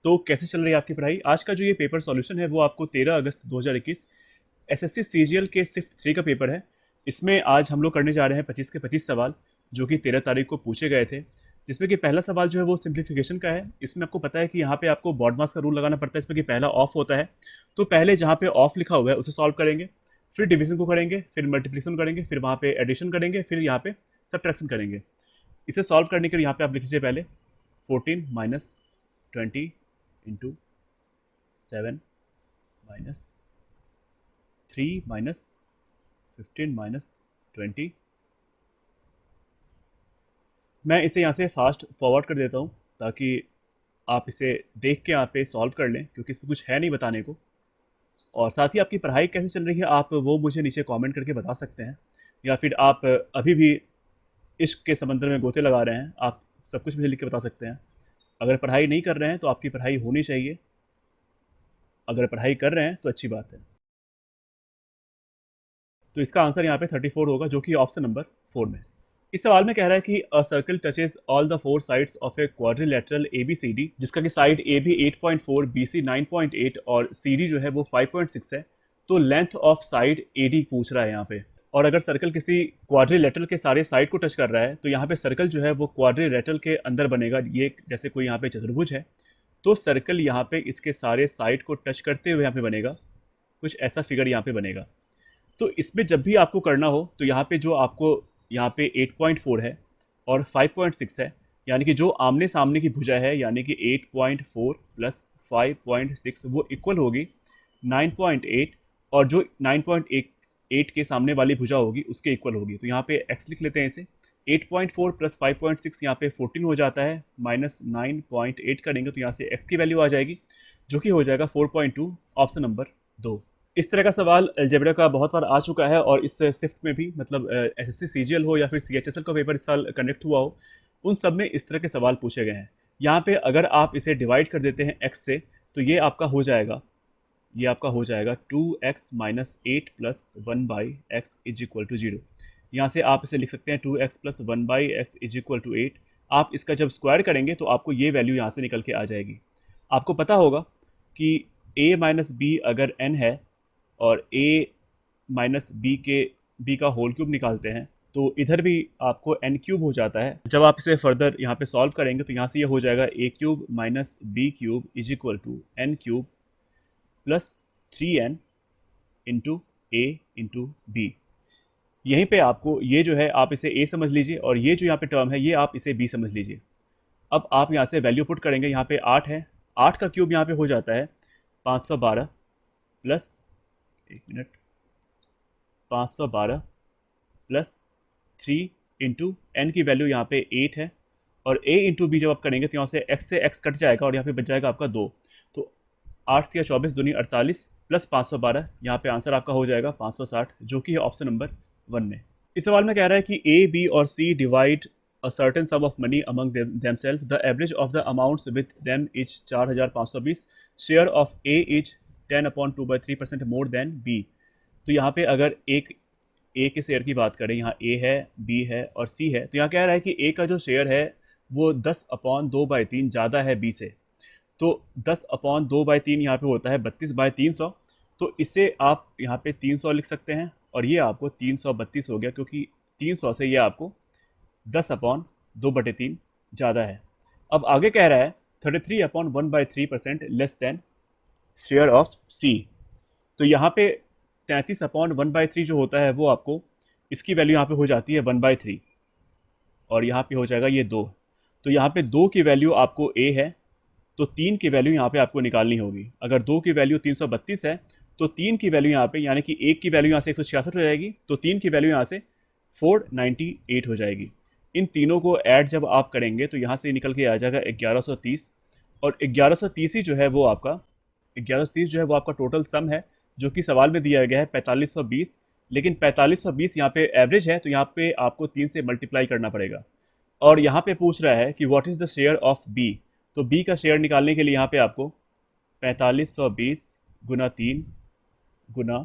तो कैसे चल रही है आपकी पढ़ाई? आज का जो ये पेपर सॉल्यूशन है वो आपको 13 अगस्त 2021 एसएससी सीजीएल के सिर्फ 3 का पेपर है। इसमें आज हम लोग करने जा रहे हैं 25 के 25 सवाल जो कि 13 तारीख को पूछे गए थे, जिसमें कि पहला सवाल जो है वो सिंप्लीफिकेशन का है। इसमें आपको पता है कि यहाँ पे आपको बॉड मास का रूल लगाना पड़ता है, इसमें कि पहला ऑफ होता है। तो पहले जहाँ पे ऑफ लिखा हुआ है उसे सॉल्व करेंगे, फिर डिवीजन को करेंगे, फिर मल्टीप्लिकेशन करेंगे, फिर वहाँ पे एडिशन करेंगे, फिर यहाँ पे सब्ट्रैक्शन करेंगे। इसे सॉल्व करने के लिए यहाँ पे आप लिख लीजिए पहले 14 minus 20 into 7 minus 3 minus 15 minus 20। मैं इसे यहाँ से फास्ट फॉरवर्ड कर देता हूँ ताकि आप इसे देख के यहाँ पे सॉल्व कर लें, क्योंकि इसमें कुछ है नहीं बताने को। और साथ ही आपकी पढ़ाई कैसे चल रही है आप वो मुझे नीचे कमेंट करके बता सकते हैं, या फिर आप अभी भी इश्क के समंदर में गोते लगा रहे हैं, आप सब कुछ मुझे लिख के बता सकते हैं। अगर पढ़ाई नहीं कर रहे हैं तो आपकी पढ़ाई होनी चाहिए, अगर पढ़ाई कर रहे हैं तो अच्छी बात है। तो इसका आंसर यहाँ पे 34 होगा, जो कि ऑप्शन नंबर 4 में। इस सवाल में कह रहा है कि a circle touches all the 4 sides of a quadrilateral ABCD, जिसका कि साइड ए बी 8.4, BC 9.8 और CD जो है वो 5.6 है। तो लेंथ ऑफ साइड AD पूछ रहा है यहाँ पे। और अगर सर्कल किसी क्वाड्रिलेटरल के सारे साइड को टच कर रहा है तो यहाँ पे सर्कल जो है वो क्वाड्रिलेटरल के अंदर बनेगा। ये जैसे कोई यहाँ पे चतुर्भुज है तो सर्कल यहाँ पे इसके सारे साइड को टच करते हुए यहाँ पे बनेगा, कुछ ऐसा फिगर यहाँ पे बनेगा। तो इसमें जब भी आपको करना हो तो यहाँ पे जो आपको यहाँ पे 8.4 है और 5.6 है, यानी कि जो आमने सामने की भुजा है, यानी कि 8.4 प्लस 5.6 वो इक्वल होगी 9.8, और जो 9.8 के सामने वाली भुजा होगी उसके इक्वल होगी। तो यहाँ पे x लिख लेते हैं इसे। 8.4 प्लस 5.6 यहाँ पे 14 हो जाता है, माइनस 9.8 करेंगे तो यहाँ से x की वैल्यू आ जाएगी, जो कि हो जाएगा 4.2, ऑप्शन नंबर 2। इस तरह का सवाल अलजेब्रा का बहुत बार आ चुका है, और इस सिफ्ट में भी, मतलब एसएससी सीजीएल हो या फिर सीएचएसएल का पेपर इस साल कंडक्ट हुआ हो, उन सब में इस तरह के सवाल पूछे गए हैं। यहाँ पे अगर आप इसे डिवाइड कर देते हैं x से तो ये आपका हो जाएगा, ये आपका हो जाएगा 2x minus 8 plus 1 by X is equal to 0। यहाँ से आप इसे लिख सकते हैं 2x plus 1 by X is equal to 8। आप इसका जब स्क्वायर करेंगे तो आपको ये वैल्यू यहाँ से निकल के आ जाएगी। आपको पता होगा कि a माइनस बी अगर n है और a माइनस बी का होल क्यूब निकालते हैं तो इधर भी आपको n क्यूब हो जाता है। जब आप इसे फर्दर यहाँ पे सॉल्व करेंगे तो यहाँ से ये हो जाएगा a cube minus B cube is equal to n cube plus 3n into A into B. यहीं पे आपको ये जो है आप इसे a समझ लीजिए, और ये जो यहाँ पे टर्म है ये आप इसे b समझ लीजिए। अब आप यहाँ से वैल्यू पुट करेंगे, यहाँ पे 8 है, 8 का क्यूब यहाँ पे हो जाता है 512 प्लस 512 प्लस 3 इंटू एन की वैल्यू यहाँ पे 8 है, और a इंटू बी जब आप करेंगे तो यहाँ से x कट जाएगा और यहाँ पे बच जाएगा आपका 2। तो 8 या 24 दूनी 48 प्लस 512, यहाँ पे आंसर आपका हो जाएगा 560, जो कि है ऑप्शन नंबर 1 में। इस सवाल में कह रहा है कि A, B और C divide a certain sum of money among themselves. The average of the amounts with them is 4520. Share of A is 10/2/3% more than B. तो यहाँ पे अगर एक ए के शेयर की बात करें, यहाँ ए है, बी है और सी है, तो यहाँ कह रहा है कि ए का जो शेयर है वो 10/2/3 ज़्यादा है बी से। तो 10/2/3 यहाँ पे होता है 32/300। तो इसे आप यहाँ पे 300 लिख सकते हैं, और ये आपको 332 हो गया, क्योंकि 300 से ये आपको 10/2/3 ज़्यादा है। अब आगे कह रहा है 33/1/3% लेस देन शेयर ऑफ सी। तो यहाँ पे 33/1/3 जो होता है वो आपको, इसकी वैल्यू यहाँ पे हो जाती है 1/3, और यहाँ पे हो जाएगा ये 2। तो यहाँ पे 2 की वैल्यू आपको a है, तो 3 की वैल्यू यहाँ पे आपको निकालनी होगी। अगर 2 की वैल्यू 332 है तो 3 की वैल्यू यहाँ पे, यानी कि 1 की वैल्यू यहाँ से 166 हो जाएगी, तो 3 की वैल्यू यहाँ से 498 हो जाएगी। इन तीनों को ऐड जब आप करेंगे तो यहाँ से निकल के आ जाएगा 1130, और 1130 ही जो है वो आपका 1130 जो है वो आपका टोटल सम है, जो कि सवाल में दिया गया है 4520। लेकिन 4520 यहाँ पे एवरेज है, तो यहाँ पे आपको 3 से मल्टीप्लाई करना पड़ेगा। और यहाँ पे पूछ रहा है कि what is the share of B. तो बी का शेयर निकालने के लिए यहाँ पे आपको 4520 गुना 3 गुना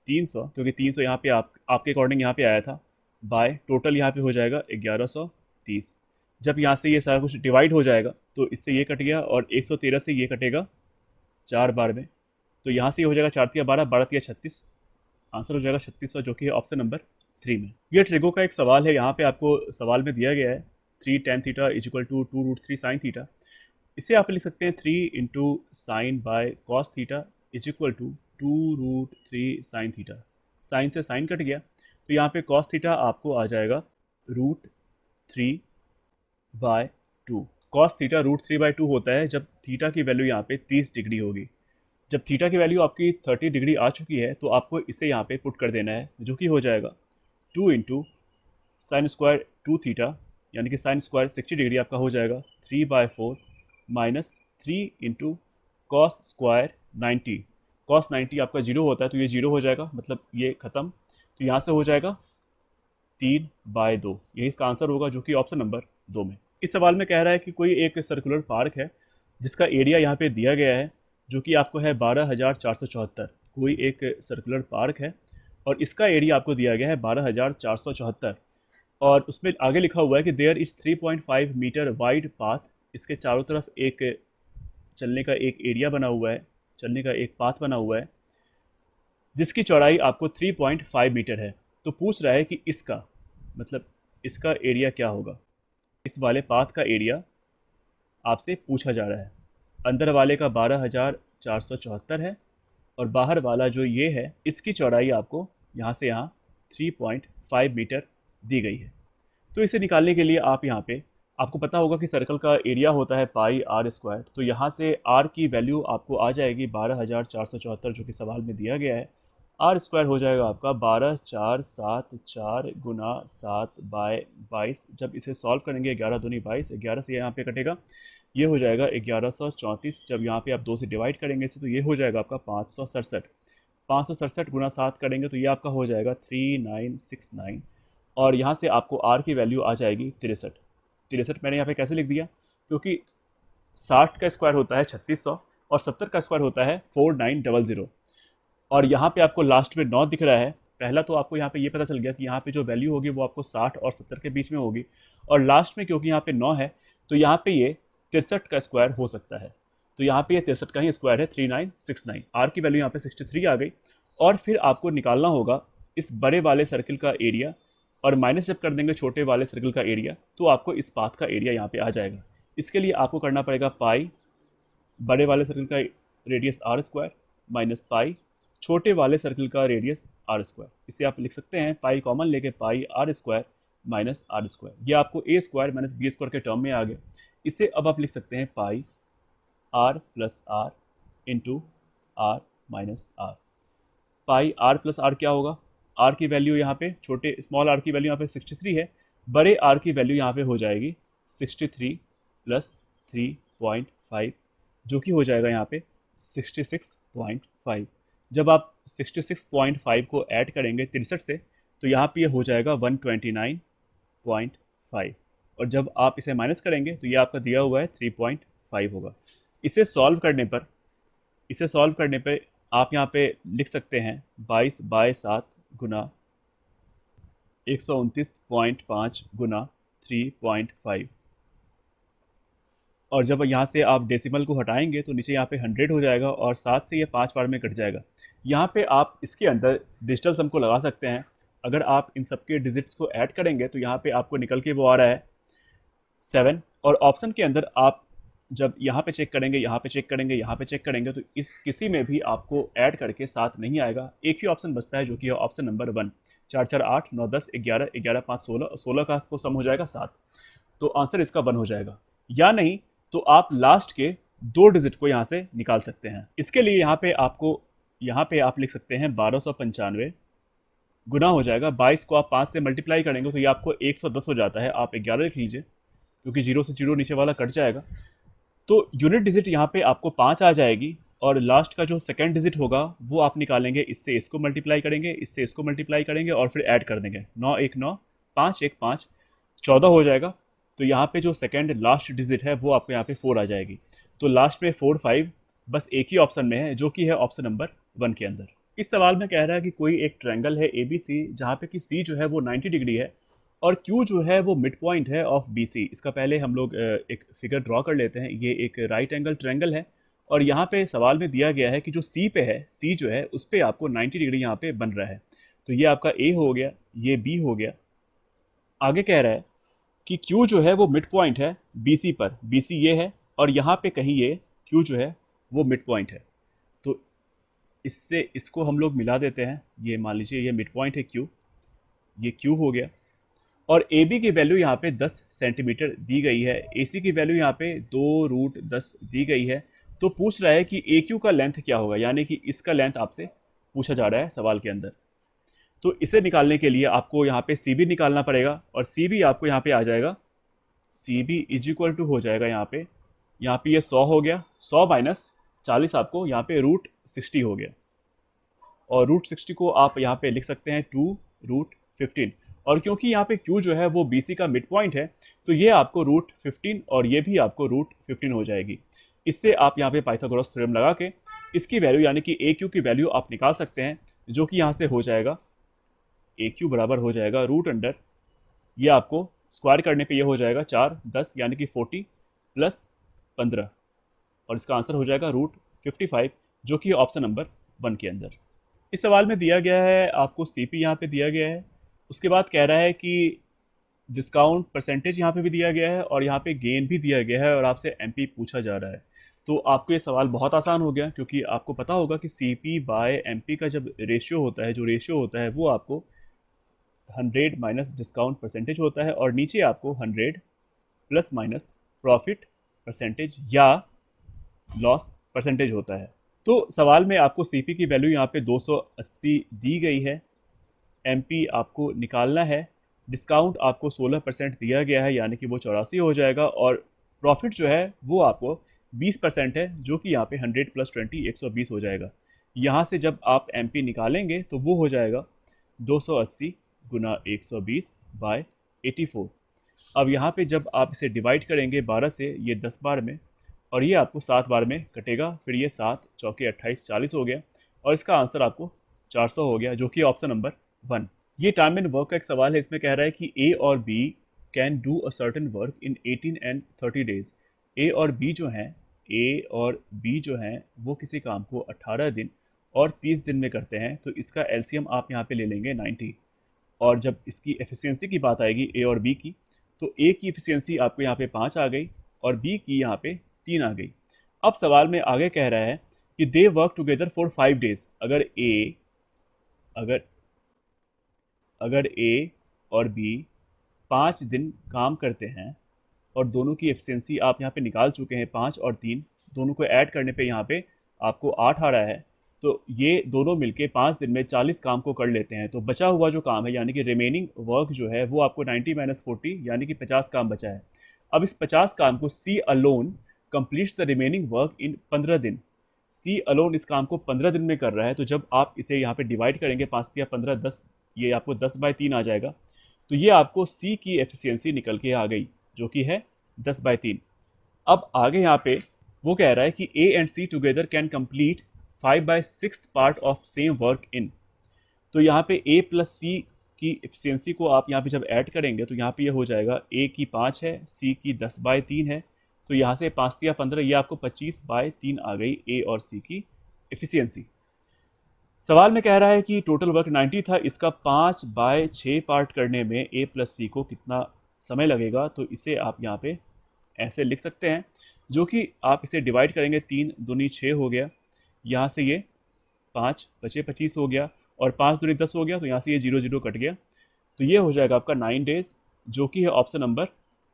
300, क्योंकि 300 यहाँ पे आपके अकॉर्डिंग यहाँ पे आया था, बाय टोटल यहाँ पे हो जाएगा 1130। जब यहाँ से ये सारा कुछ डिवाइड हो जाएगा तो इससे ये कट गया और 113 से ये कटेगा 4 बार में, तो यहाँ से ये हो जाएगा 4 तिया 12, 12 तिया 36, आंसर हो जाएगा 3600 जो कि है ऑप्शन नंबर 3 में। ये ट्रिगो का एक सवाल है, यहाँ पे आपको सवाल में दिया गया है 3 tan theta is equal to 2√3 sine theta. इसे आप लिख सकते हैं 3 into sine by cos theta is equal to 2√3 sine theta. Sine से साइन कट गया तो यहाँ पे कॉस थीटा आपको आ जाएगा √3/2। कॉस थीटा √3/2 होता है जब थीटा की वैल्यू यहाँ पे 30 डिग्री होगी। जब थीटा की वैल्यू आपकी 30 डिग्री आ चुकी है तो आपको इसे यहाँ पे पुट कर देना है, जो कि हो जाएगा 2 इंटू साइन स्क्वायर 2 थीटा, यानी कि साइन स्क्वायर 60 डिग्री आपका हो जाएगा 3/4 minus 3 into cos square 90। Cos 90 आपका जीरो होता है तो ये जीरो हो जाएगा, मतलब ये खत्म, तो यहाँ से हो जाएगा 3/2। यही इसका आंसर होगा जो कि ऑप्शन नंबर 2 में। इस सवाल में कह रहा है कि कोई एक सर्कुलर पार्क है जिसका एरिया यहाँ पे दिया गया है जो कि आपको है 12,474। कोई एक सर्कुलर पार्क है और इसका एरिया आपको दिया गया है 12,474 और उसमें आगे लिखा हुआ है कि there is 3.5 metre wide path. इसके चारों तरफ एक चलने का एक एरिया बना हुआ है, चलने का एक पाथ बना हुआ है जिसकी चौड़ाई आपको 3.5 मीटर है। तो पूछ रहा है कि इसका मतलब इसका एरिया क्या होगा। इस वाले पाथ का एरिया आपसे पूछा जा रहा है। अंदर वाले का 12,474 है और बाहर वाला जो ये है इसकी चौड़ाई आपको यहाँ से यहाँ 3.5 मीटर दी गई है। तो इसे निकालने के लिए आप यहाँ पे आपको पता होगा कि सर्कल का एरिया होता है पाई आर स्क्वायर, तो यहाँ से आर की वैल्यू आपको आ जाएगी 12,474 जो कि सवाल में दिया गया है। आर स्क्वायर हो जाएगा आपका 12,474 गुना 7/22। जब इसे सॉल्व करेंगे 11 दूनी 22, 11 से यहाँ पे कटेगा, ये हो जाएगा 1134। जब यहाँ पे आप 2 से डिवाइड करेंगे इसे तो ये हो जाएगा आपका 567। 567 गुना 7 करेंगे तो ये आपका हो जाएगा 3969 और यहाँ से आपको आर की वैल्यू आ जाएगी 63। 63 मैंने यहाँ पे कैसे लिख दिया, क्योंकि 60 का स्क्वायर होता है 3600 और 70 का स्क्वायर होता है 4900 और यहाँ पे आपको लास्ट में 9 दिख रहा है। पहला तो आपको यहाँ पे ये पता चल गया कि यहाँ पे जो वैल्यू होगी वो आपको 60 और 70 के बीच में होगी और लास्ट में क्योंकि यहाँ पे 9 है तो यहाँ पे ये 63 का स्क्वायर हो सकता है। तो यहाँ पे ये 63 का ही स्क्वायर है 3969। आर की वैल्यू यहाँ पे 63 आ गई और फिर आपको निकालना होगा इस बड़े वाले सर्किल का एरिया और माइनस जब कर देंगे छोटे वाले सर्किल का एरिया तो आपको इस पाथ का एरिया यहाँ पे आ जाएगा। इसके लिए आपको करना पड़ेगा पाई बड़े वाले सर्किल का radius R square minus pi छोटे वाले सर्किल का रेडियस आर स्क्वायर। इसे आप लिख सकते हैं पाई कॉमन लेके pi R square minus R square. ये आपको A square minus B square के टर्म में आ गया। इसे अब आप लिख सकते हैं pi R plus R into R minus R. Pi R plus R क्या होगा, आर की वैल्यू यहाँ पे छोटे स्मॉल आर की वैल्यू यहाँ पे 63 है, बड़े आर की वैल्यू यहाँ पे हो जाएगी 63 प्लस 3.5 जो कि हो जाएगा यहाँ पे 66.5। जब आप 66.5 को ऐड करेंगे 63 से तो यहाँ पे ये हो जाएगा 129.5 और जब आप इसे माइनस करेंगे तो ये आपका दिया हुआ है 3.5 होगा। इसे सॉल्व करने पे आप यहाँ पे लिख सकते हैं 22/7 गुना 129.5 गुना 3.5 और जब यहाँ से आप डेसिमल को हटाएंगे तो नीचे यहाँ पे 100 हो जाएगा और 7 से ये 5 बार में कट जाएगा। यहाँ पे आप इसके अंदर डिजिटल सम को लगा सकते हैं। अगर आप इन सबके डिजिट्स को ऐड करेंगे तो यहाँ पे आपको निकल के वो आ रहा है 7 और ऑप्शन के अंदर आप जब यहाँ पे चेक करेंगे, यहाँ पे चेक करेंगे, यहाँ पे चेक करेंगे तो इस किसी में भी आपको ऐड करके 7 नहीं आएगा। एक ही ऑप्शन बचता है जो कि है ऑप्शन नंबर 1। 4 4 8 9 10 11 11 5 16 16 का आपको सम हो जाएगा 7, तो आंसर इसका 1 हो जाएगा। या नहीं तो आप लास्ट के 2 डिजिट को यहाँ से निकाल सकते हैं। इसके लिए यहाँ पे आप लिख सकते हैं 1295 गुना हो जाएगा 22 को आप 5 से मल्टीप्लाई करेंगे तो ये आपको 110 हो जाता है। आप 11 लिख लीजिए क्योंकि 0 से 0 नीचे वाला कट जाएगा। तो यूनिट डिजिट यहाँ पे आपको 5 आ जाएगी और लास्ट का जो सेकंड डिजिट होगा वो आप निकालेंगे, इससे इसको मल्टीप्लाई करेंगे, इससे इसको मल्टीप्लाई करेंगे और फिर ऐड कर देंगे। 9 1 9 5 1 5 14 हो जाएगा। तो यहाँ पे जो सेकंड लास्ट डिजिट है वो आपको यहाँ पे 4 आ जाएगी। तो लास्ट में 4 5 बस एक ही ऑप्शन में है जो कि है ऑप्शन नंबर 1 के अंदर। इस सवाल में कह रहा है कि कोई एक ट्रायंगल है ABC जहाँ पे कि C जो है वो 90 डिग्री है और Q जो है वो मिड पॉइंट है ऑफ BC। इसका पहले हम लोग एक फिगर ड्रॉ कर लेते हैं। ये एक राइट एंगल ट्रायंगल है और यहाँ पे सवाल में दिया गया है कि जो C पे है, C जो है उस पे आपको 90 डिग्री यहाँ पे बन रहा है। तो ये आपका A हो गया, ये B हो गया। आगे कह रहा है कि Q जो है वो मिड पॉइंट है BC पर, BC ये है और यहाँ पे कहीं ये Q जो है वो मिड पॉइंट है। तो इससे इसको हम लोग मिला देते हैं। ये मान लीजिए ये मिड पॉइंट है Q, ये Q हो गया। और ए बी की वैल्यू यहाँ पे 10 सेंटीमीटर दी गई है। ए सी की वैल्यू यहाँ पे 2√10 दी गई है। तो पूछ रहा है कि ए क्यू का लेंथ क्या होगा, यानी कि इसका लेंथ आपसे पूछा जा रहा है सवाल के अंदर। तो इसे निकालने के लिए आपको यहाँ पे सी बी निकालना पड़ेगा और सी बी आपको यहाँ पे आ जाएगा, C B is equal to हो जाएगा यहाँ पे ये 100 हो गया, 100 माइनस 40 आपको यहाँ पे √60 हो गया। और √60 को आप यहाँ पे लिख सकते हैं 2√15। और क्योंकि यहाँ पे Q जो है वो BC का मिड पॉइंट है तो ये आपको √15 और ये भी आपको √15 हो जाएगी। इससे आप यहाँ पे पाइथागोरस थ्योरम लगा के इसकी वैल्यू यानी कि AQ की वैल्यू आप निकाल सकते हैं, जो कि यहाँ से हो जाएगा AQ बराबर हो जाएगा √अंडर, ये आपको स्क्वायर करने पे ये हो जाएगा 4 10 यानी कि 40 प्लस 15 और इसका आंसर हो जाएगा √55, जो कि ऑप्शन नंबर 1 के अंदर। इस सवाल में दिया गया है आपको CP यहाँ पे दिया गया है। उसके बाद कह रहा है कि डिस्काउंट परसेंटेज यहाँ पे भी दिया गया है और यहाँ पे गेन भी दिया गया है और आपसे MP पूछा जा रहा है। तो आपको ये सवाल बहुत आसान हो गया, क्योंकि आपको पता होगा कि CP बाय MP का जब रेशियो होता है, जो रेशियो होता है वो आपको 100 माइनस डिस्काउंट परसेंटेज होता है और नीचे आपको 100 प्लस माइनस प्रॉफिट परसेंटेज या लॉस परसेंटेज होता है। तो सवाल में आपको CP की वैल्यू यहाँ पे 280 दी गई है, MP आपको निकालना है, डिस्काउंट आपको 16% दिया गया है यानी कि वो 84 हो जाएगा और प्रॉफिट जो है वो आपको 20% है, जो कि यहाँ पे 100 प्लस 20 120 हो जाएगा। यहाँ से जब आप MP निकालेंगे तो वो हो जाएगा 280 गुना 120 बाय 84। अब यहाँ पे जब आप इसे डिवाइड करेंगे 12 से, ये 10 बार में और ये आपको 7 बार में कटेगा, फिर ये 7 चौके 28 40 हो गया और इसका आंसर आपको 400 हो गया, जो कि ऑप्शन नंबर 1। ये टाइम एंड वर्क का एक सवाल है। इसमें कह रहा है कि A और B can do a certain work in 18 and 30 days. A और B जो हैं वो किसी काम को 18 दिन और 30 दिन में करते हैं। तो इसका एलसीएम आप यहाँ पे ले लेंगे 90 और जब इसकी एफिशिएंसी की बात आएगी A और B की, तो A की एफिशिएंसी आपको यहाँ पे 5 आ गई और B की यहाँ पे 3 आ गई। अब सवाल में आगे कह रहा है कि they work together for 5 days. अगर A और B 5 दिन काम करते हैं और दोनों की एफिशिएंसी आप यहाँ पे निकाल चुके हैं 5 और 3, दोनों को ऐड करने पे यहाँ पे आपको 8 आ रहा है। तो ये दोनों मिलके 5 दिन में 40 काम को कर लेते हैं। तो बचा हुआ जो काम है यानी कि रिमेनिंग वर्क जो है वो आपको 90 माइनस 40 यानी कि 50 काम बचा है। अब इस 50 काम को C alone completes the remaining work in 15 दिन। C अलोन इस काम को 15 दिन में कर रहा है। तो जब आप इसे यहाँ पे डिवाइड करेंगे 5 या 15 10, ये आपको 10/3 आ जाएगा। तो ये आपको C की एफिशिएंसी निकल के आ गई, जो कि है 10/3। अब आगे यहाँ पे वो कह रहा है कि A and C together can complete 5/6 part of same work in. तो यहाँ पे A प्लस C की एफिशिएंसी को आप यहाँ पे जब ऐड करेंगे तो यहाँ पे ये हो जाएगा A की 5 है, C की 10/3 है। तो यहाँ से 5 या 15, ये आपको 25/3 आ गई A और C की एफिशिएंसी। सवाल में कह रहा है कि टोटल वर्क 90 था, इसका 5/6 पार्ट करने में A प्लस C को कितना समय लगेगा। तो इसे आप यहाँ पे ऐसे लिख सकते हैं, जो कि आप इसे डिवाइड करेंगे 3 दूनी 6 हो गया, यहाँ से ये 5 बचे 25 हो गया और 5 दूनी 10 हो गया, तो यहाँ से ये 0 0 कट गया। तो ये हो जाएगा आपका 9 डेज, जो कि है ऑप्शन नंबर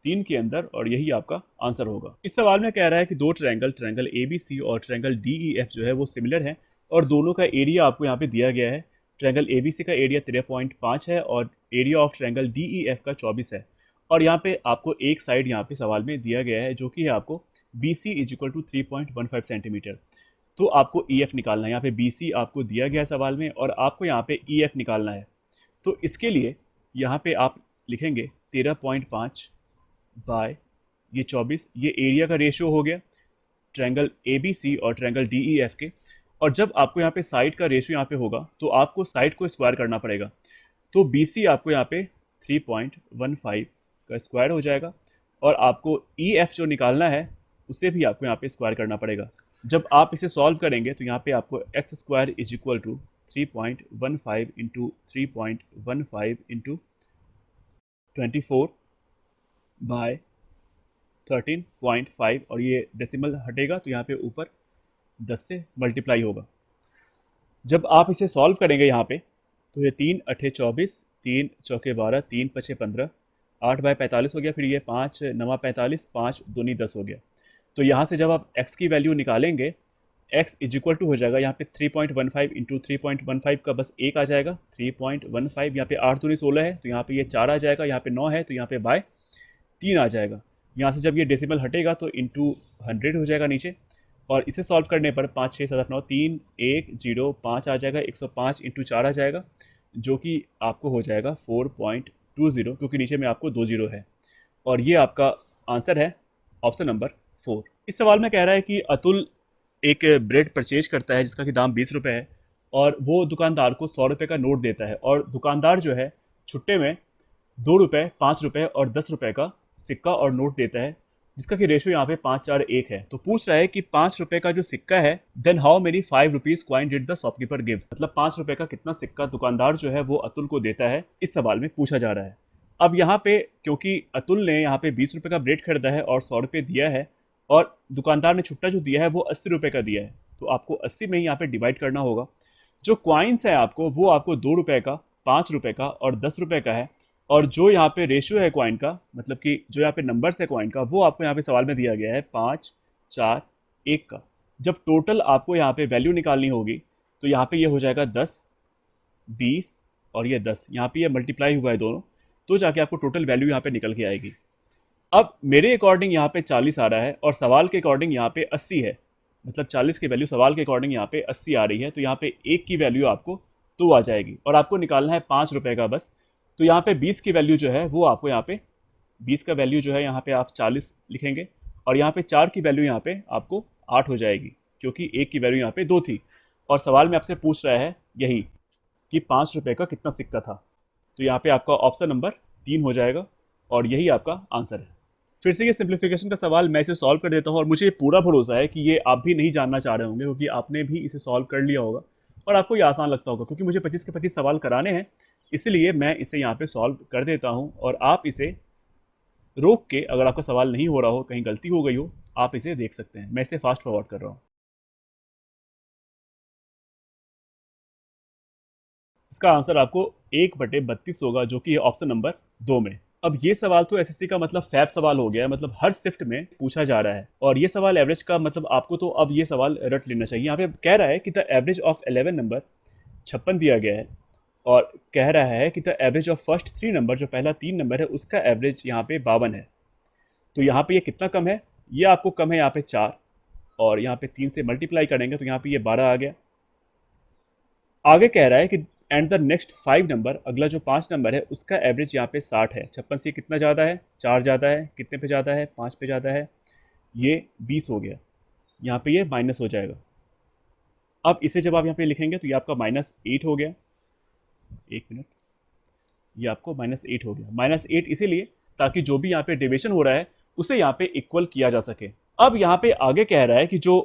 3 के अंदर और यही आपका आंसर होगा। इस सवाल में कह रहा है कि दो ट्रायंगल ABC और ट्रायंगल DEF जो है वो सिमिलर है और दोनों का एरिया आपको यहाँ पे दिया गया है। ट्रायंगल ABC का एरिया 13.5 है और एरिया ऑफ ट्रायंगल DEF का 24 है। और यहाँ पे आपको एक साइड यहाँ पे सवाल में दिया गया है, जो कि है आपको BC is equal to 3.15 centimetre. तो आपको EF निकालना है। यहाँ पे BC आपको दिया गया है सवाल में और आपको यहाँ पे EF निकालना है। तो इसके लिए यहाँ पे आप लिखेंगे 13.5 बाय ये 24, ये एरिया का रेशियो हो गया ट्रायंगल ABC और ट्रायंगल DEF के। और जब आपको यहाँ पे साइड का रेशियो यहाँ पे होगा तो आपको साइड को स्क्वायर करना पड़ेगा। तो BC आपको यहाँ पे 3.15 का स्क्वायर हो जाएगा। और आपको ई एफ जो निकालना है उसे भी आपको यहाँ पे स्क्वायर करना पड़ेगा। जब आप इसे सॉल्व करेंगे तो यहाँ पे आपको X square is equal to 3.15 into 3.15 into 24 by 13.5, और ये डेसिमल हटेगा तो यहाँ पे ऊपर 10 से मल्टीप्लाई होगा। जब आप इसे सॉल्व करेंगे यहाँ पे तो ये 3 अठे 24, 3 चौके 12, 3 पचे 15, 8 बाय 45 हो गया, फिर ये 5 नवा 45, 5 दूनी 10 हो गया। तो यहाँ से जब आप x की वैल्यू निकालेंगे, x इज इक्वल टू हो जाएगा यहाँ पे 3.15 इंटू 3.15 का बस एक आ जाएगा 3.15, यहाँ पे 8 दूनी 16 है तो यहाँ पे ये 4 आ जाएगा, यहाँ पे 9 है तो यहाँ पे बाय 3 आ जाएगा। यहाँ से जब ये डेसिमल हटेगा तो इंटू 100 हो जाएगा नीचे, और इसे सॉल्व करने पर 5 6 7 8 9 3 1 0 5 आ जाएगा, 105 इंटू 4 आ जाएगा, जो कि आपको हो जाएगा 4.20, क्योंकि नीचे में आपको 2 जीरो है। और ये आपका आंसर है ऑप्शन नंबर 4। इस सवाल में कह रहा है कि अतुल एक ब्रेड परचेज करता है जिसका कि दाम 20 रुपये है, और वो दुकानदार को 100 रुपये का नोट देता है, और दुकानदार जो है छुट्टे में 2 रुपये, 5 रुपये और 10 रुपये का सिक्का और नोट देता है, जिसका कि रेशो यहाँ पे 5 4 1 है। तो पूछ रहा है कि 5 रुपये का जो सिक्का है, then how many 5 rupees coin did the shopkeeper give, मतलब 5 रुपये का कितना सिक्का दुकानदार जो है वो अतुल को देता है, इस सवाल में पूछा जा रहा है। अब यहाँ पे क्योंकि अतुल ने यहाँ पे 20 रुपये का ब्रेड खरीदा है और 100 रुपये दिया है, और दुकानदार ने छुट्टा जो दिया है वो 80 रुपये का दिया है, तो आपको 80 में ही यहाँ पे डिवाइड करना होगा। जो क्वाइंस है आपको वो आपको 2 रुपये का, 5 रुपये का और 10 रुपये का है, और जो यहाँ पे रेशियो है क्वाइन का, मतलब कि जो यहाँ पे नंबर्स है क्वाइन का, वो आपको यहाँ पे सवाल में दिया गया है 5 4 1 का। जब टोटल आपको यहाँ पे वैल्यू निकालनी होगी तो यहाँ पे ये हो जाएगा 10 20 और ये 10, यहाँ पे ये मल्टीप्लाई हुआ है दोनों, तो जाके आपको टोटल वैल्यू यहाँ पे निकल के आएगी। अब मेरे अकॉर्डिंग यहाँ पे 40 आ रहा है और सवाल के अकॉर्डिंग यहाँ पे 80 है, मतलब 40 की वैल्यू सवाल के अकॉर्डिंग यहाँ पे 80 आ रही है, तो यहाँ पे 1 की वैल्यू आपको 2 आ जाएगी, और आपको निकालना है 5 रुपये का बस। तो यहाँ पे 20 की वैल्यू जो है वो आपको यहाँ पे 20 का वैल्यू जो है यहाँ पे आप 40 लिखेंगे, और यहाँ पे 4 की वैल्यू यहाँ पे आपको 8 हो जाएगी, क्योंकि 1 की वैल्यू यहाँ पे 2 थी, और सवाल में आपसे पूछ रहा है यही कि 5 रुपये का कितना सिक्का था। तो यहाँ पे आपका ऑप्शन नंबर 3 हो जाएगा, और यही आपका आंसर है। फिर से ये सिंप्लीफिकेशन का सवाल मैं इसे सॉल्व कर देता हूँ, और मुझे पूरा भरोसा है कि ये आप भी नहीं जानना चाह रहे होंगे, क्योंकि आपने भी इसे सॉल्व कर लिया होगा और आपको ये आसान लगता होगा, क्योंकि मुझे 25 के 25 सवाल कराने हैं, इसलिए मैं इसे यहाँ पे सॉल्व कर देता हूँ। और आप इसे रोक के, अगर आपका सवाल नहीं हो रहा हो, कहीं गलती हो गई हो, आप इसे देख सकते हैं। मैं इसे फास्ट फॉरवर्ड कर रहा हूँ। इसका आंसर आपको 1/32 होगा, जो कि है ऑप्शन नंबर 2 में। अब ये सवाल तो एसएससी का मतलब फैब सवाल हो गया है, मतलब हर शिफ्ट में पूछा जा रहा है, और ये सवाल एवरेज का, मतलब आपको तो अब ये सवाल रट लेना चाहिए। यहाँ पे कह रहा है कि द एवरेज ऑफ 11 नंबर 56 दिया गया है, और कह रहा है कि the average of first 3 number, जो पहला 3 नंबर है उसका एवरेज यहाँ पे 52 है। तो यहाँ पे ये कितना कम है, ये आपको कम है यहाँ पे 4, और यहाँ पे 3 से मल्टीप्लाई करेंगे तो यहाँ पे ये 12 आ गया। आगे कह रहा है कि एंड द नेक्स्ट 5 नंबर, अगला जो 5 नंबर है उसका एवरेज यहाँ पे 60 है। 56 से कितना ज़्यादा है, 4 ज़्यादा है, कितने पे ज़्यादा है, 5 पे ज़्यादा है, ये 20 हो गया, यहाँ पे ये माइनस हो जाएगा। अब इसे जब आप यहाँ पे लिखेंगे तो ये आपका -8 हो गया, 1 मिनट, ये आपको -8 हो गया। -8 इसीलिए ताकि जो भी यहाँ पे डेविएशन हो रहा है उसे यहाँ पे इक्वल किया जा सके। अब यहाँ पे आगे कह रहा है कि जो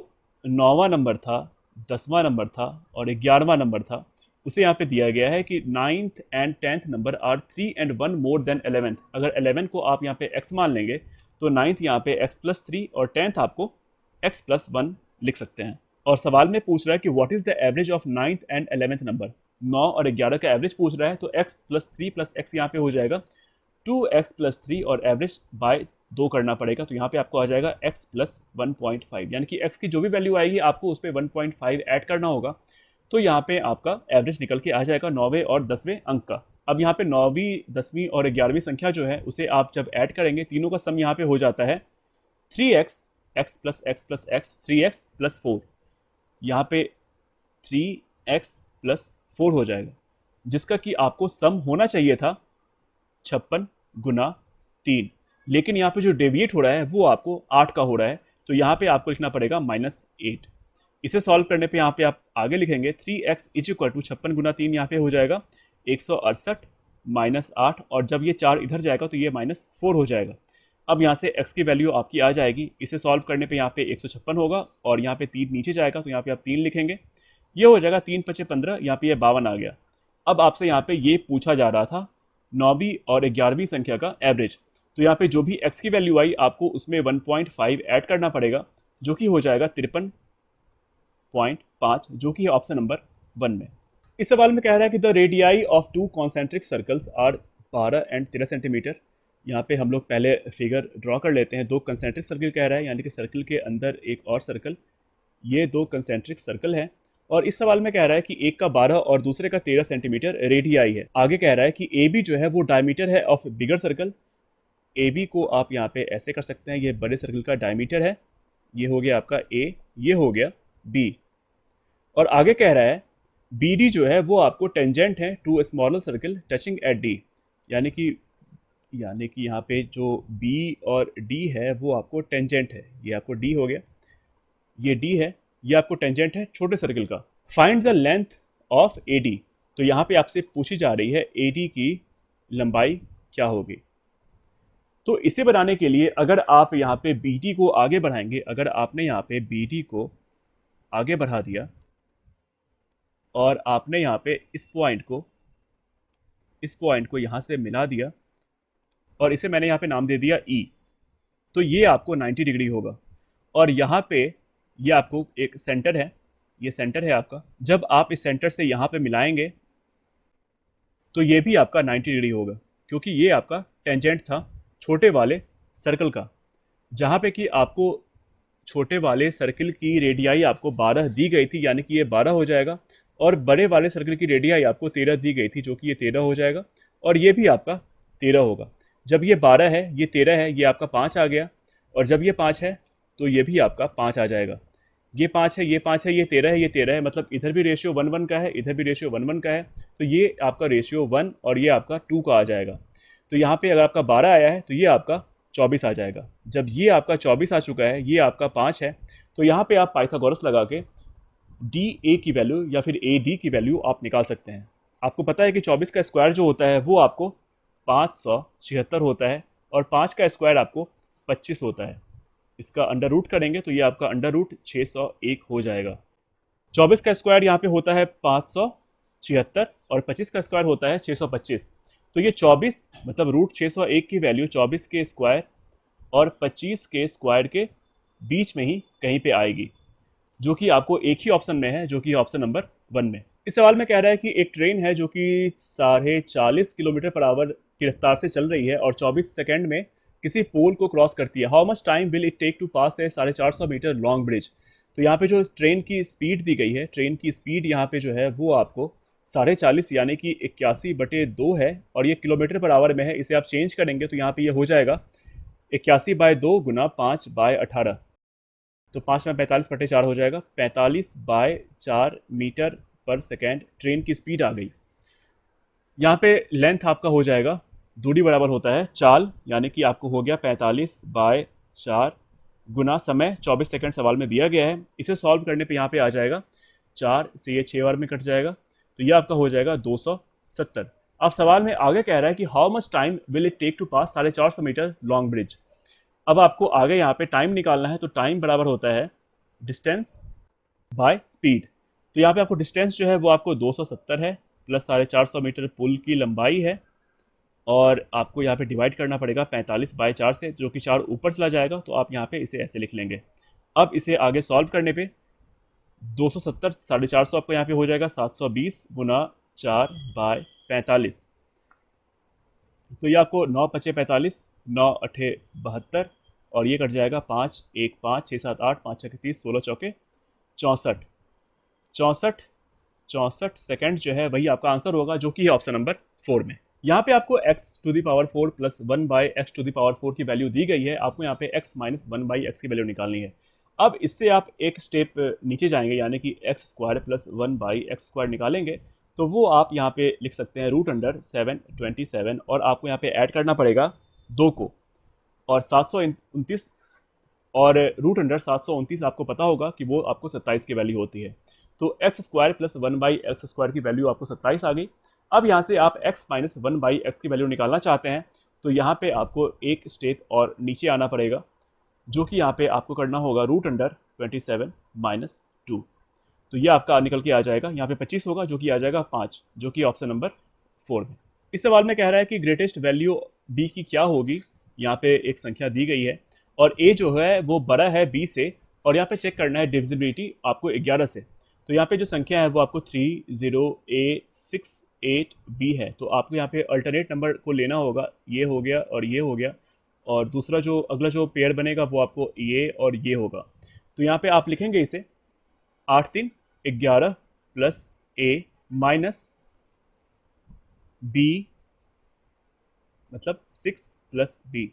9वां नंबर था, 10वां नंबर था और 11वां नंबर था, उसे यहाँ पे दिया गया है कि 9th and 10th number are 3 and 1 more than 11th। अगर 11 को आप यहाँ पे x मान लेंगे तो 9th यहाँ पे x+3 और 10th आपको x+1 लिख सकते हैं। और सवाल में पूछ रहा है कि what is the average of 9th and 11th number, 9 और 11 का एवरेज पूछ रहा है, तो x+3 + x यहाँ पे हो जाएगा 2x+3 और एवरेज बाय 2 करना पड़ेगा, तो यहाँ पे आपको आ जाएगा x+1.5, यानी कि x की जो भी वैल्यू आएगी आपको उस पर 1.5 ऐड करना होगा, तो यहाँ पे आपका एवरेज निकल के आ जाएगा 9वें और 10वें अंक का। अब यहाँ पे 9वीं 10वीं और 11वीं संख्या जो है उसे आप जब ऐड करेंगे, तीनों का सम यहाँ पे हो जाता है 3x, x + x + x, 3x + 4, यहाँ पे 3x + 4 हो जाएगा, जिसका कि आपको सम होना चाहिए था 56 × 3, लेकिन यहाँ पे जो डेविएट हो रहा है वो आपको 8 का हो रहा है, तो यहाँ पे आपको लिखना पड़ेगा -8। इसे सॉल्व करने पे यहाँ पे आप आगे लिखेंगे 3x = 56 × 3, यहाँ पे हो जाएगा 168, -8, और जब ये 4 इधर जाएगा तो ये -4 हो जाएगा। अब यहाँ से x की वैल्यू आपकी आ जाएगी। इसे सॉल्व करने पे यहाँ पे 156 होगा और यहाँ पे 3 नीचे जाएगा तो यहाँ पे आप 3 लिखेंगे। ये हो जाएगा 3 पचे 15, यहाँ पे ये 52 आ गया। अब आपसे यहाँ पे ये पूछा जा रहा था 9वीं और 11वीं संख्या का एवरेज। तो यहाँ पे जो भी x की वैल्यू आई आपको उसमें 1.5 ऐड करना पड़ेगा, जो कि हो जाएगा 53.5, जो कि है ऑप्शन नंबर 1 में। इस सवाल में कह रहा है कि the radii of two concentric circles are 12 and 13 centimetre. यहाँ पे हम लोग पहले फिगर ड्रॉ कर लेते हैं। दो कंसेंट्रिक सर्कल कह रहा है, यानी कि सर्कल के अंदर एक और सर्कल, ये दो कंसेंट्रिक सर्कल है। और इस सवाल में कह रहा है कि एक का 12 और दूसरे का 13 सेंटीमीटर रेडियाई है। आगे कह रहा है कि ए बी जो है वो डायमीटर है of bigger circle. A B को आप यहाँ पे ऐसे कर सकते हैं, ये बड़े सर्कल का डायमीटर है, ये हो गया आपका ए, ये हो गया बी। और आगे कह रहा है बी डी जो है वो आपको टेंजेंट है to smaller circle touching at D, यानी कि यहाँ पे जो B और D है वो आपको टेंजेंट है। ये आपको D हो गया, ये D है, ये आपको टेंजेंट है छोटे सर्कल का। Find the length of AD। तो यहाँ पे आपसे पूछी जा रही है AD की लंबाई क्या होगी। तो इसे बनाने के लिए अगर आप यहाँ पे BD को आगे बढ़ाएंगे, अगर आपने यहाँ पे BD को आगे बढ़ा दिया और आपने यहाँ पे इस पॉइंट को यहाँ से मिला दिया और इसे मैंने यहाँ पे नाम दे दिया E, तो ये आपको 90 डिग्री होगा। और यहाँ पे ये आपको एक सेंटर है, ये सेंटर है आपका। जब आप इस सेंटर से यहाँ पे मिलाएंगे तो ये भी आपका 90 डिग्री होगा, क्योंकि ये आपका टेंजेंट था छोटे वाले सर्कल का। जहाँ पे कि आपको छोटे वाले सर्कल की रेडियाई आपको 12 दी गई थी, यानी कि ये 12 हो जाएगा। और बड़े वाले सर्कल की रेडियाई आपको 13 दी गई थी, जो कि ये 13 हो जाएगा। और ये भी आपका 13 होगा। जब ये 12 है, ये 13 है, ये आपका 5 आ गया। और जब ये 5 है तो ये भी आपका 5 आ जाएगा। ये 5 है, ये 5 है, ये 13 है, ये 13 है, मतलब इधर भी रेशियो 1:1 का है, इधर भी रेशियो 1:1 का है। तो ये आपका रेशियो 1 और ये आपका 2 का आ जाएगा। तो यहाँ पे अगर आपका 12 आया है तो ये आपका 24 आ जाएगा। जब ये आपका 24 आ चुका है, ये आपका 5 है, तो यहाँ पे आप पाइथागोरस लगा के डी ए की वैल्यू या फिर ए डी की वैल्यू आप निकाल सकते हैं। आपको पता है कि 24 का स्क्वायर जो होता है वो आपको 576 होता है और 5 का स्क्वायर आपको 25 होता है। इसका अंडर रूट करेंगे तो ये आपका अंडर रूट 601 हो जाएगा। 24 का स्क्वायर यहाँ पे होता है 576 और 25 का स्क्वायर होता है 625। तो ये 24 मतलब रूट 601 की वैल्यू 24 के स्क्वायर और 25 के स्क्वायर के बीच में ही कहीं पे आएगी, जो कि आपको एक ही ऑप्शन में है, जो कि ऑप्शन नंबर 1 में। इस सवाल में कह रहा है कि एक ट्रेन है जो कि 40.5 किलोमीटर पर आवर की रफ्तार से चल रही है और 24 सेकंड में किसी पोल को क्रॉस करती है। How much time will it take to pass a 450 metre long bridge. तो यहाँ पे जो ट्रेन की स्पीड दी गई है, ट्रेन की स्पीड यहाँ पे जो है वो आपको 40.5 यानी कि 81/2 है और ये किलोमीटर पर आवर में है। इसे आप चेंज करेंगे तो यहाँ पे ये हो जाएगा 81/2 गुना 5/18। तो 5 में 45/4 हो जाएगा। 45/4 मीटर पर सेकेंड ट्रेन की स्पीड आ गई। यहाँ पे लेंथ आपका हो जाएगा, दूरी बराबर होता है चाल, यानी कि आपको हो गया 45/4 गुना समय 24 सेकंड सवाल में दिया गया है। इसे सॉल्व करने पे यहाँ पे आ जाएगा 4 से ये 6 बार में कट जाएगा, तो ये आपका हो जाएगा 270। अब सवाल में आगे कह रहा है कि how much time will it take to pass 450 metre long bridge. अब आपको आगे यहाँ पे टाइम निकालना है, तो टाइम बराबर होता है डिस्टेंस बाय स्पीड। तो यहाँ पे आपको डिस्टेंस जो है वो आपको 270 है प्लस 450 मीटर पुल की लंबाई है और आपको यहाँ पे डिवाइड करना पड़ेगा 45/4 से, जो कि 4 ऊपर चला जाएगा। तो आप यहाँ पे इसे ऐसे लिख लेंगे। अब इसे आगे सॉल्व करने पे 270 450 आपको यहाँ पे हो जाएगा 720 गुना 4/45। तो ये आपको 9 पचे 45, 9 अठे 72 और ये कट जाएगा 5 1 5 6 7 8 5 6 30 16 चौके 64 64 सेकेंड जो है वही आपका आंसर होगा, जो कि है ऑप्शन नंबर 4 में। यहाँ पे आपको x⁴ प्लस 1/x⁴ की वैल्यू दी गई है। आपको यहाँ पे x माइनस 1/x की वैल्यू निकालनी है। अब इससे आप एक स्टेप नीचे जाएंगे, यानी कि x² प्लस 1/x² निकालेंगे, तो वो आप यहाँ पे लिख सकते हैं √727 और आपको यहाँ पे ऐड करना पड़ेगा 2 को और 729 और √729 आपको पता होगा कि वो आपको 27 की वैल्यू होती है। तो x² प्लस 1/x² की वैल्यू आपको 27 आ गई। अब यहाँ से आप x माइनस 1/x की वैल्यू निकालना चाहते हैं, तो यहाँ पे आपको एक स्टेप और नीचे आना पड़ेगा, जो कि यहाँ पे आपको करना होगा √27 - 2। तो ये आपका निकल के आ जाएगा, यहाँ पे 25 होगा जो कि आ जाएगा 5, जो कि ऑप्शन नंबर 4 में। इस सवाल में कह रहा है कि ग्रेटेस्ट वैल्यू b की क्या होगी। यहाँ पे एक संख्या दी गई है और a जो है वो बड़ा है b से, और यहाँ पे चेक करना है डिविजिबिलिटी आपको 11 से। तो यहाँ पे जो संख्या है वो आपको 30a68b है। तो आपको यहाँ पे अल्टरनेट नंबर को लेना होगा, ये हो गया और ये हो गया, और दूसरा जो अगला जो पेयर बनेगा वो आपको ये और ये होगा। तो यहाँ पे आप लिखेंगे इसे 8 3 11 प्लस a माइनस b मतलब 6 प्लस b।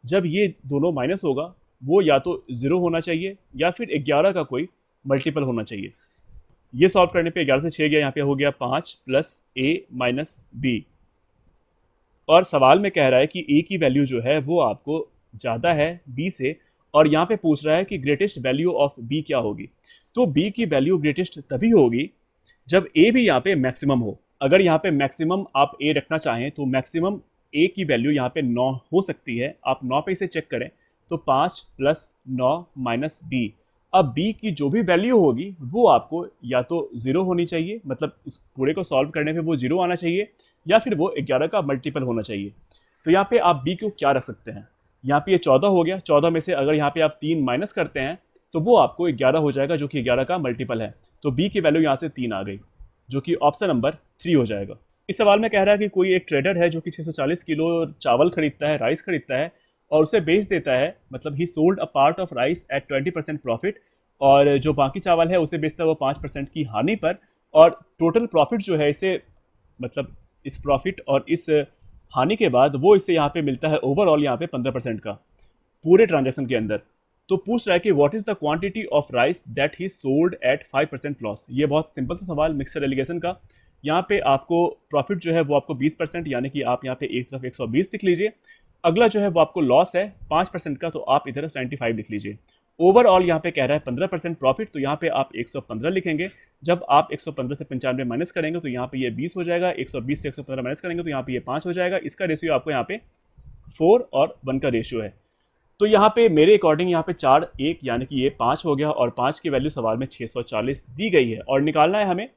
जब ये दोनों माइनस होगा वो या तो 0 होना चाहिए या फिर 11 का कोई मल्टीपल होना चाहिए। ये सॉल्व करने पे 11 से 6 गया, यहाँ पे हो गया 5 प्लस a माइनस b। और सवाल में कह रहा है कि a की वैल्यू जो है वो आपको ज़्यादा है b से, और यहाँ पे पूछ रहा है कि ग्रेटेस्ट वैल्यू ऑफ b क्या होगी। तो b की वैल्यू ग्रेटेस्ट तभी होगी जब a भी यहाँ पे मैक्सिमम हो। अगर यहाँ पे मैक्सिमम आप a रखना चाहें तो मैक्सिमम a की वैल्यू यहाँ पे 9 हो सकती है। आप 9 पे इसे चेक करें तो 5 प्लस 9 माइनस b। अब b की जो भी वैल्यू होगी वो आपको या तो 0 होनी चाहिए, मतलब इस पूरे को सॉल्व करने पे वो 0 आना चाहिए, या फिर वो 11 का मल्टीपल होना चाहिए। तो यहाँ पे आप b को क्या रख सकते हैं, यहाँ पे ये 14 हो गया, 14 में से अगर यहाँ पे आप 3 माइनस करते हैं तो वो आपको 11 हो जाएगा, जो कि 11 का मल्टीपल है। तो b की वैल्यू यहाँ से 3 आ गई, जो कि ऑप्शन नंबर 3 हो जाएगा। इस सवाल में कह रहा है कि कोई एक ट्रेडर है जो कि 640 किलो चावल खरीदता है, राइस खरीदता है, और उसे बेच देता है, मतलब he sold a part of rice at 20% profit, और जो बाकी चावल है उसे बेचता है वो 5% की हानि पर, और टोटल प्रॉफिट जो है इसे, मतलब इस प्रॉफिट और इस हानि के बाद वो इसे यहाँ पे मिलता है ओवरऑल यहाँ पे 15% का पूरे ट्रांजेक्शन के अंदर। तो पूछ रहा है कि what is the quantity of rice that he sold at 5% loss. ये बहुत सिंपल सा सवाल मिक्सर एलिगेशन का। यहाँ पे आपको प्रॉफिट जो है वो आपको 20%, यानी कि आप यहाँ पे एक तरफ 120 लिख लीजिए। अगला जो है वो आपको लॉस है 5% का, तो आप इधर 95 लिख लीजिए। ओवरऑल यहाँ पे कह रहा है 15% प्रॉफिट, तो यहाँ पे आप 115 लिखेंगे। जब आप 115 से 95 माइनस करेंगे तो यहाँ पे ये 20 हो जाएगा, 120 से 115 माइनस करेंगे तो यहाँ पे ये 5 हो जाएगा। इसका रेशियो आपको यहाँ पे 4 और 1 का रेशियो है। तो यहाँ पे मेरे अकॉर्डिंग यहाँ पे 4 1 यानी कि ये 5 हो गया, और 5 की वैल्यू सवाल में 640 दी गई है, और निकालना है हमें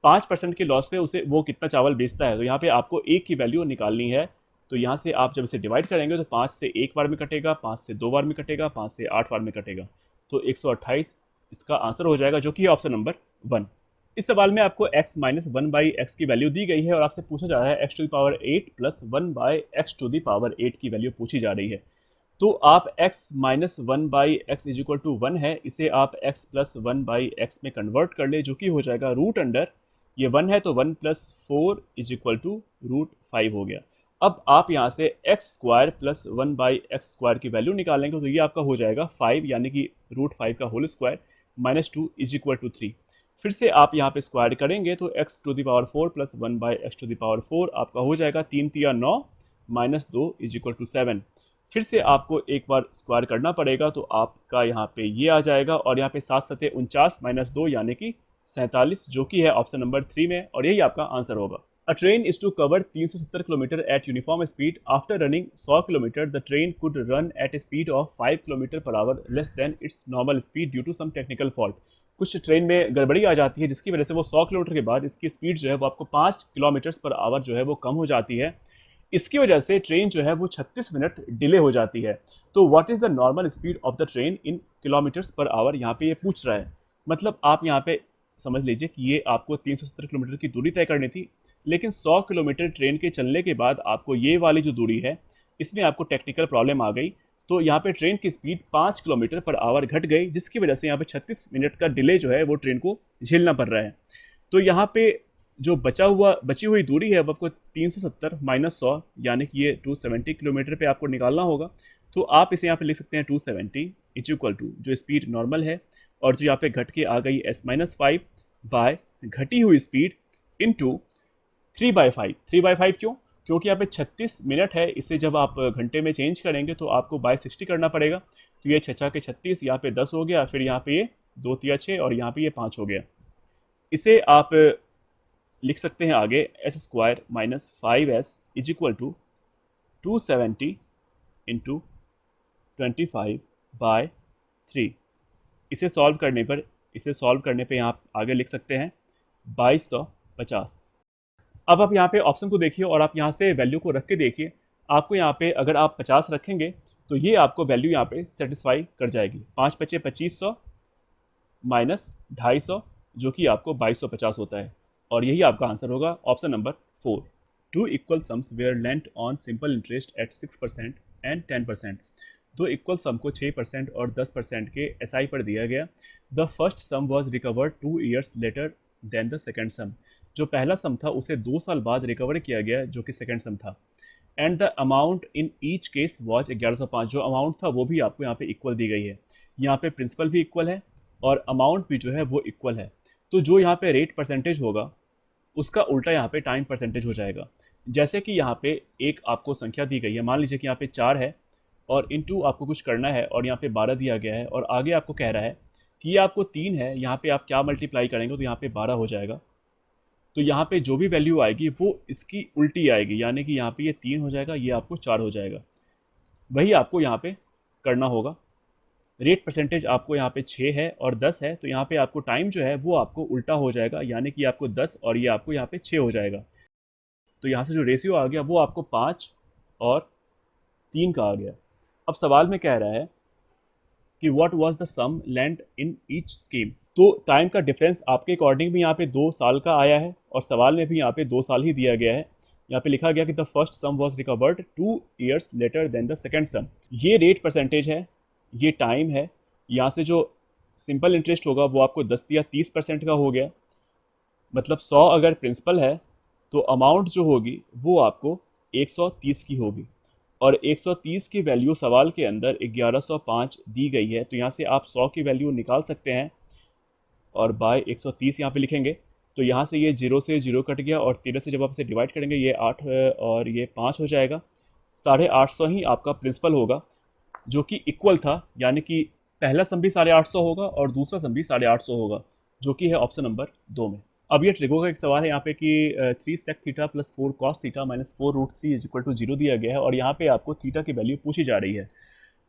5% के लॉस पे उसे वो कितना चावल बेचता है। तो यहाँ पे आपको 1 की वैल्यू निकालनी है। तो यहाँ से आप जब इसे डिवाइड करेंगे तो 5 से 1 बार में कटेगा, 5 से 2 बार में कटेगा, 5 से 8 बार में कटेगा, तो 128 इसका आंसर हो जाएगा, जो कि ऑप्शन नंबर 1। इस सवाल में आपको x माइनस 1/x की वैल्यू दी गई है, और आपसे पूछा जा रहा है x to the power 8 plus 1/x to the power 8 की वैल्यू पूछी जा रही है। तो आप x minus 1/x is equal to 1 है, इसे आप x प्लस 1/x में कन्वर्ट कर ले, जो कि हो जाएगा रूट अंडर, ये 1 है तो 1 प्लस 4 इज इक्वल टू √5 हो गया। अब आप यहाँ से x square plus 1/x square की वैल्यू निकालेंगे, तो ये आपका हो जाएगा 5, यानी कि √5 का whole square minus 2 is equal to 3। फिर से आप यहाँ पे स्क्वायर करेंगे तो x to the power 4 plus 1/x to the power 4 आपका हो जाएगा 3 तिया 9 माइनस 2 इज इक्वल टू 7। फिर से आपको एक बार स्क्वायर करना पड़ेगा, तो आपका यहाँ पे ये आ जाएगा, और यहाँ पे 7 सते 49 माइनस 2 यानी कि 47, जो कि है ऑप्शन नंबर 3 में, और यही आपका आंसर होगा। A train is to cover 370 km at uniform speed. After running 100 km, the train could run at a speed of 5 km per hour less than its normal speed due to some technical fault. कुछ train में गड़बड़ी आ जाती है, जिसकी वजह से वो 100 kilometre के बाद इसकी स्पीड जो है वो आपको 5 किलोमीटर पर आवर जो है वो कम हो जाती है। इसकी वजह से ट्रेन जो है वो 36 मिनट डिले हो जाती है। तो what is the normal speed of the train in kilometres per hour, यहाँ पे ये पूछ रहा है। मतलब आप यहाँ पे समझ लीजिए कि ये आपको 370 किलोमीटर की दूरी तय करनी थी, लेकिन 100 किलोमीटर ट्रेन के चलने के बाद आपको ये वाली जो दूरी है इसमें आपको टेक्निकल प्रॉब्लम आ गई, तो यहाँ पे ट्रेन की स्पीड 5 किलोमीटर पर आवर घट गई, जिसकी वजह से यहाँ पे 36 मिनट का डिले जो है वो ट्रेन को झेलना पड़ रहा है। तो यहाँ पे जो बची हुई दूरी है वो आपको 370 माइनस 100 यानी कि ये 270 किलोमीटर पे आपको निकालना होगा। तो आप इसे यहाँ पे लिख सकते हैं 270 इज इक्वल टू जो स्पीड नॉर्मल है और जो यहाँ पे घट के आ गई s-5 बाय घटी हुई स्पीड इंटू 3/5। 3/5 क्यों? क्योंकि यहाँ पे 36 मिनट है, इसे जब आप घंटे में चेंज करेंगे तो आपको बाय 60 करना पड़ेगा। तो ये 6 के 36, यहाँ पे 10 हो गया, फिर यहाँ पे ये 2 तिया 6 और यहाँ पे ये 5 हो गया। इसे आप लिख सकते हैं आगे S square minus 5s is equal to 270 into 25/3। इसे सॉल्व करने पे यहाँ आगे लिख सकते हैं 2250। अब आप यहाँ पे ऑप्शन को देखिए और आप यहाँ से वैल्यू को रख के देखिए, आपको यहाँ पे अगर आप 50 रखेंगे तो ये आपको वैल्यू यहाँ पे सेटिस्फाई कर जाएगी। 5 बचे 2500 माइनस 250 जो कि आपको 2250 होता है, और यही आपका आंसर होगा option number 4। Two equal sums where lent on simple interest at 6% and 10%। दो इक्वल सम को 6% और 10% के एसआई पर दिया गया। The first sum was recovered 2 years later than the second sum. जो पहला सम था उसे 2 साल बाद रिकवर किया गया जो कि सेकेंड सम था। And the amount in each case was 1105। जो अमाउंट था वो भी आपको यहाँ पे इक्वल दी गई है। यहाँ पे प्रिंसिपल भी इक्वल है और अमाउंट भी जो है वो इक्वल है। तो जो यहाँ पे रेट परसेंटेज होगा उसका उल्टा यहाँ पे टाइम परसेंटेज हो जाएगा। जैसे कि यहाँ पे एक आपको संख्या दी गई है, मान लीजिए कि यहाँ पे 4 है और इनटू आपको कुछ करना है और यहाँ पे 12 दिया गया है, और आगे आपको कह रहा है कि ये आपको 3 है, यहाँ पे आप क्या मल्टीप्लाई करेंगे तो यहाँ पे 12 हो जाएगा। तो यहाँ पे जो भी वैल्यू आएगी वो इसकी उल्टी आएगी, यानी कि यहाँ पे ये 3 हो जाएगा, ये आपको 4 हो जाएगा। वही आपको यहाँ पे करना होगा। रेट परसेंटेज आपको यहाँ पे 6 है और 10 है, तो यहाँ पे आपको टाइम जो है वो आपको उल्टा हो जाएगा, यानी कि आपको 10 और ये आपको यहाँ पे 6 हो जाएगा। तो यहाँ से जो रेशियो आ गया वो आपको 5 और 3 का आ गया। अब सवाल में कह रहा है कि what was the sum lent in each scheme. तो टाइम का डिफरेंस आपके अकॉर्डिंग भी यहाँ पे 2 साल का आया है और सवाल में भी यहाँ पे 2 साल ही दिया गया है। यहाँ पे लिखा गया कि the first sum was recovered 2 years later than the second sum. ये रेट परसेंटेज है, ये टाइम है। यहाँ से जो सिंपल इंटरेस्ट होगा वो आपको 10 या 30% का हो गया। मतलब 100 अगर प्रिंसिपल है तो अमाउंट जो होगी वो आपको 130 की होगी, और 130 की वैल्यू सवाल के अंदर 1105 दी गई है। तो यहाँ से आप 100 की वैल्यू निकाल सकते हैं और बाय 130 यहाँ पे लिखेंगे। तो यहाँ से ये 0 से 0 कट गया और 13 से जब आप इसे डिवाइड करेंगे ये 8 और ये 5 हो जाएगा। 850 ही आपका प्रिंसिपल होगा जो कि इक्वल था, यानी कि पहला सम भी 850 होगा और दूसरा सम भी 850 होगा, जो कि है ऑप्शन नंबर 2 में। अब ये ट्रिगो का एक सवाल है यहाँ पे कि 3 sec theta plus 4 cos theta minus 4 root 3 is equal to 0 दिया गया है, और यहाँ पे आपको थीटा की वैल्यू पूछी जा रही है।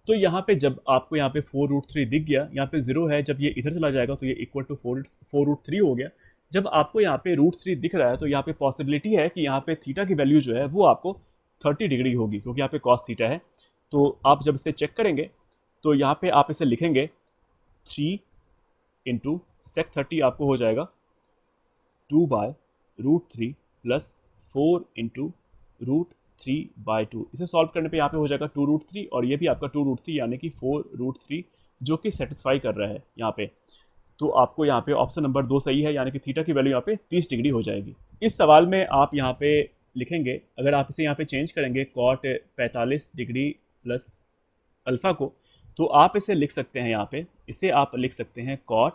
तो यहाँ पे जब आपको यहाँ पे 4 रूट 3 दिख गया, यहाँ पे 0 है, जब ये इधर चला जाएगा तो ये इक्वल टू 4 रूट 3 हो गया। जब आपको यहाँ पे रूट 3 दिख रहा है तो यहाँ पे पॉसिबिलिटी है कि यहाँ पे थीटा की वैल्यू जो है वो आपको 30 डिग्री होगी, क्योंकि यहाँ पे कॉस थीटा है। तो आप जब इसे चेक करेंगे तो यहाँ पे आप इसे लिखेंगे 3 इंटू सेक 30 आपको हो जाएगा 2/√3 प्लस 4 इंटू √3/2। इसे सॉल्व करने पे यहाँ पे हो जाएगा 2√3 और ये भी आपका 2√3 यानी कि 4√3, जो कि सेटिस्फाई कर रहा है यहाँ पे। तो आपको यहाँ पे ऑप्शन नंबर 2 सही है, यानी कि थीटा की वैल्यू यहाँ पे 30 डिग्री हो जाएगी। इस सवाल में आप यहाँ पे लिखेंगे, अगर आप इसे यहाँ पे चेंज करेंगे कॉट 45 डिग्री प्लस अल्फ़ा को, तो आप इसे लिख सकते हैं, यहाँ पे इसे आप लिख सकते हैं कॉट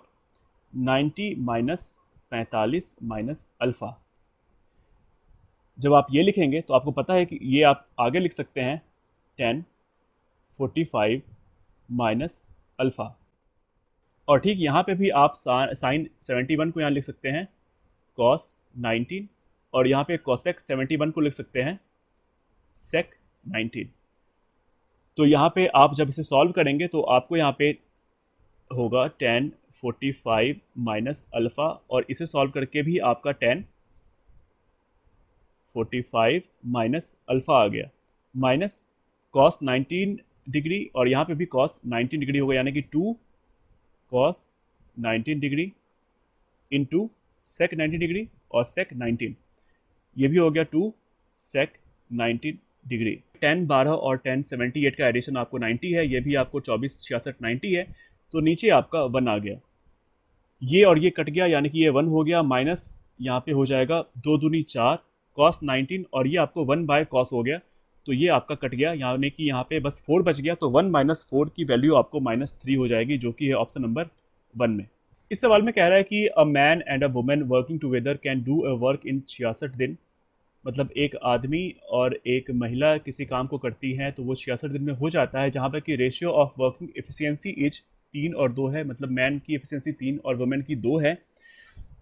90 माइनस 45 माइनस अल्फ़ा। जब आप ये लिखेंगे तो आपको पता है कि ये आप आगे लिख सकते हैं 10 45 माइनस अल्फ़ा। और ठीक यहाँ पे भी आप साइन 71 को यहाँ लिख सकते हैं कॉस 19, और यहाँ पे कॉसेक 71 को लिख सकते हैं सेक 19। तो यहाँ पे आप जब इसे सॉल्व करेंगे तो आपको यहाँ पे होगा 10 45 माइनस अल्फ़ा, और इसे सॉल्व करके भी आपका 10 45 माइनस अल्फ़ा आ गया, माइनस कॉस 19 डिग्री, और यहाँ पे भी कॉस 19 डिग्री होगा, यानी कि 2 cos 19 degree into sec 90 degree और सेक 19, ये भी हो गया 2 सेक 19 डिग्री। 10 12 और 10 78 का एडिशन आपको 90 है, ये भी आपको 24 66 90 है, तो नीचे आपका 1 आ गया। ये और ये कट गया, यानी कि ये 1 हो गया, माइनस यहाँ पे हो जाएगा 2 दूनी 4 कॉस 19, और ये आपको 1 बाय कॉस हो गया, तो ये आपका कट गया, यानी कि यहाँ पे बस 4 बच गया। तो 1 माइनस 4 की वैल्यू आपको -3 हो जाएगी, जो कि है ऑप्शन नंबर 1 में। इस सवाल में कह रहा है कि a man and a women working together can do a work in 66 दिन। मतलब एक आदमी और एक महिला किसी काम को करती हैं तो वो 66 दिन में हो जाता है, जहाँ पर कि ratio of working efficiency is 3 और 2 है। मतलब मैन की एफिशिएंसी 3 और वुमेन की 2 है।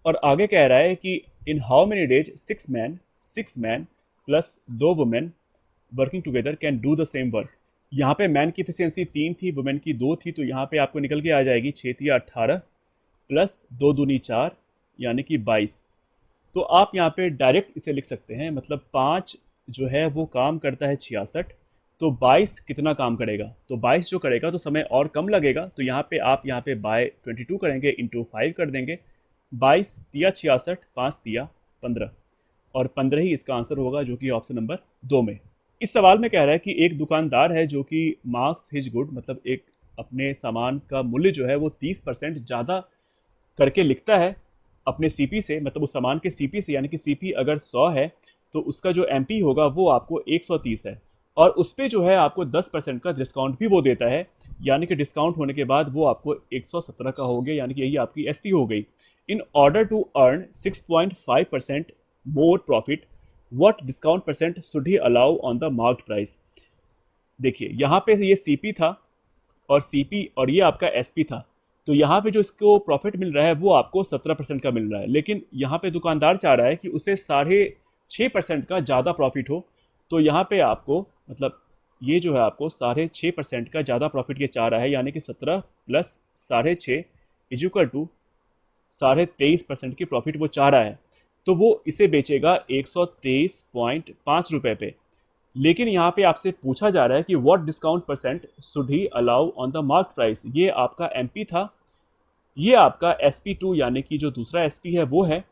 और आगे कह रहा है कि in how many days 6 man plus 2 women working together can do the same work. यहाँ पे मैन की एफिशिएंसी 3 थी, वुमेन की 2 थी, तो यहाँ पे आपको निकल के आ जाएगी 6×3 = 18 प्लस 2×2 = 4 यानी कि 22। तो आप यहाँ पे डायरेक्ट इसे लिख सकते हैं, मतलब 5 जो है वो काम करता है 66, तो 22 कितना काम करेगा, तो 22 जो करेगा तो समय और कम लगेगा, तो यहाँ पे आप यहाँ पे बाय 22 करेंगे, इंटू 5 कर देंगे। 22×3 = 66, 5×3 = 15, और 15 ही इसका आंसर होगा, जो कि ऑप्शन नंबर 2 में। इस सवाल में कह रहा है कि एक दुकानदार है जो कि मार्क्स हिज गुड, मतलब एक अपने सामान का मूल्य जो है वो 30% ज़्यादा करके लिखता है अपने सीपी से, मतलब उस सामान के सीपी से, यानी कि सीपी अगर 100 है तो उसका जो एमपी होगा वो आपको 130 है, और उस पर जो है आपको 10% का डिस्काउंट भी वो देता है, यानी कि डिस्काउंट होने के बाद वो आपको 117 का हो गया, यानी कि यही आपकी एसपी हो गई। In order to earn 6.5% more profit, what discount percent should he allow on the marked price. देखिए यहाँ पे ये सीपी था, और सीपी और ये आपका एसपी था, तो यहाँ पे जो इसको प्रॉफिट मिल रहा है वो आपको 17% का मिल रहा है, लेकिन यहाँ पे दुकानदार चाह रहा है कि उसे 6.5% का ज़्यादा प्रॉफिट हो, तो यहाँ पे आपको मतलब ये जो है आपको 6.5% का ज़्यादा प्रॉफिट ये चाह रहा है, यानी कि 17 प्लस 6.5 = 23.5% की प्रॉफिट वो चाह रहा है, तो वो इसे बेचेगा 123.5 रुपये पे। लेकिन यहाँ पे आपसे पूछा जा रहा है कि what discount percent should he allow on the mark price. ये आपका एमपी था, ये आपका SP2 यानी कि जो दूसरा एसपी है वो है,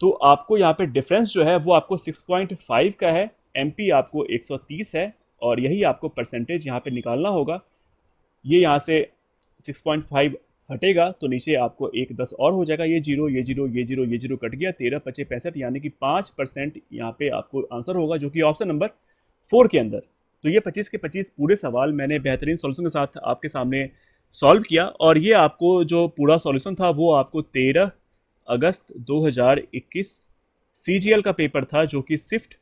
तो आपको यहाँ पे डिफरेंस जो है वो आपको 6.5 का है, एमपी आपको 130 है, और यही आपको परसेंटेज यहाँ पे निकालना होगा। ये यहाँ से 6.5 हटेगा तो नीचे आपको 1 10 और हो जाएगा, ये जीरो ये जीरो ये जीरो ये जीरो कट गया, 13×5 = 65, यानी कि 5% यहाँ पे आपको आंसर होगा, जो कि ऑप्शन नंबर 4 के अंदर। तो ये 25 के 25 पूरे सवाल मैंने बेहतरीन सॉल्यूशन के साथ आपके सामने सॉल्व किया, और ये आपको जो पूरा सॉल्यूशन था वो आपको 13 अगस्त 2021 CGL का पेपर था, जो कि शिफ्ट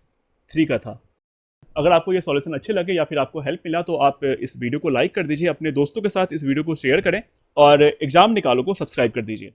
3 का था। अगर आपको ये सॉल्यूशन अच्छे लगे या फिर आपको हेल्प मिला तो आप इस वीडियो को लाइक कर दीजिए, अपने दोस्तों के साथ इस वीडियो को शेयर करें, और एग्जाम निकालो को सब्सक्राइब कर दीजिए।